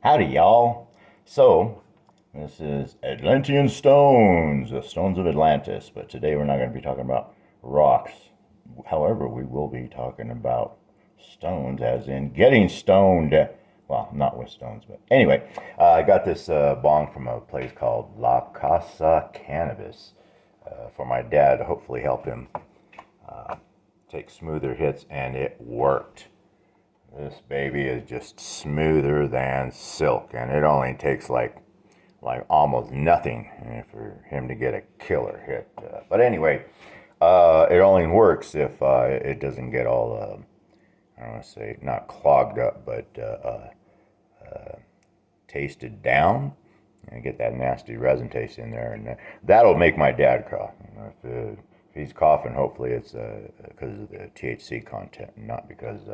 Howdy, y'all. So, this is Atlantean stones, the stones of Atlantis. But today we're not going to be talking about rocks. However, we will be talking about stones, as in getting stoned. Well, not with stones, but anyway, I got this bong from a place called La Casa Cannabis for my dad to hopefully help him take smoother hits, and it worked. This baby is just smoother than silk, and it only takes like almost nothing for him to get a killer hit. But anyway, it only works if it doesn't get all, I don't want to say not clogged up, but tasted down. And get that nasty resin taste in there, and that'll make my dad cough. If he's coughing, hopefully it's because of the THC content, and not because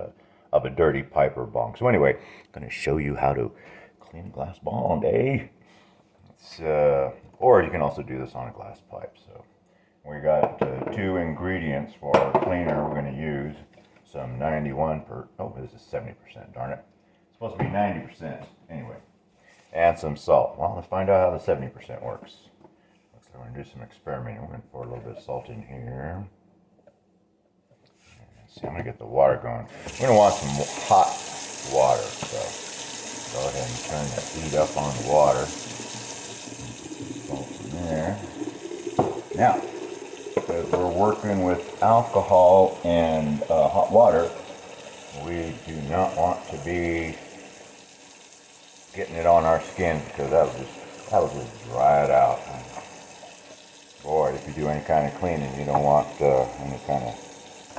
of a dirty pipe or bong. So anyway, I'm going to show you how to clean a glass bong, eh? Or you can also do this on a glass pipe. So we got two ingredients for our cleaner. We're going to use some 91 per, oh, this is 70%, darn it. It's supposed to be 90% anyway. And some salt. Well, let's find out how the 70% works. Looks like we're going to do some experimenting. We're going to pour a little bit of salt in here. See, I'm going to get the water going. We're going to want some hot water, so go ahead and turn the heat up on the water. Salt in there. Now, because we're working with alcohol and hot water, we do not want to be getting it on our skin, because that will just dry it out. And boy, if you do any kind of cleaning, you don't want any kind of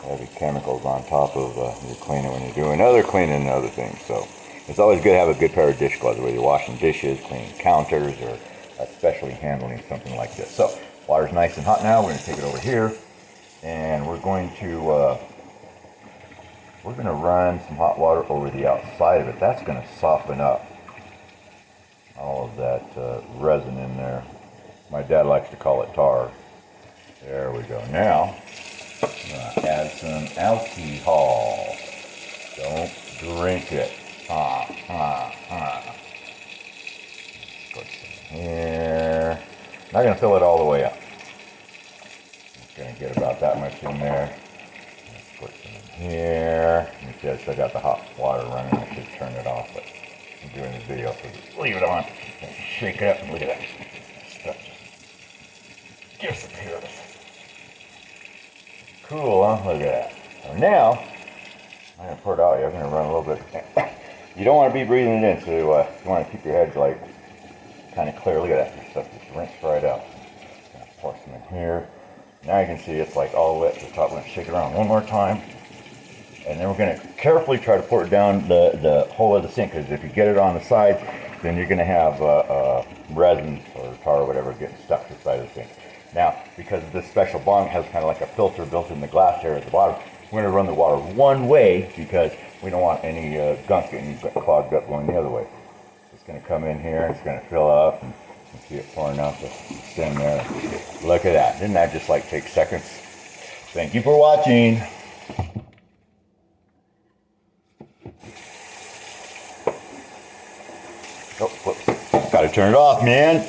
heavy chemicals on top of your cleaning when you're doing other cleaning and other things. So it's always good to have a good pair of dish gloves, whether you're washing dishes, cleaning counters, or especially handling something like this. So water's nice and hot now. We're going to take it over here, and we're going to run some hot water over the outside of it. That's going to soften up all of that resin in there. My dad likes to call it tar. There we go. Now, I'm going to add some alcohol. Don't drink it. Put some here. Not going to fill it all the way up. Just going to get about that much in there. Put some in here. You see, I still got the hot water running. I should turn it off, but I'm doing this video, so leave it on. Shake it up and look at that. Stuff just disappears. Cool, huh? Look at that. So now, I'm going to pour it out here. I'm going to run a little bit. You don't want to be breathing it in, so you want to keep your head like kind of clear. Look at that. This stuff just rinsed right out. Going to pour some in here. Now you can see it's like all wet to the top. We're going to shake it around one more time. And then we're going to carefully try to pour it down the hole of the sink, because if you get it on the side, then you're going to have resin or tar or whatever getting stuck to the side of the sink. Now, because this special bong has kind of like a filter built in the glass here at the bottom, we're going to run the water one way, because we don't want any gunk getting clogged up going the other way. It's going to come in here, it's going to fill up, and you can see it pouring out the stem there. Look at that. Didn't that just like take seconds? Thank you for watching. Oh, whoops. Gotta turn it off, man.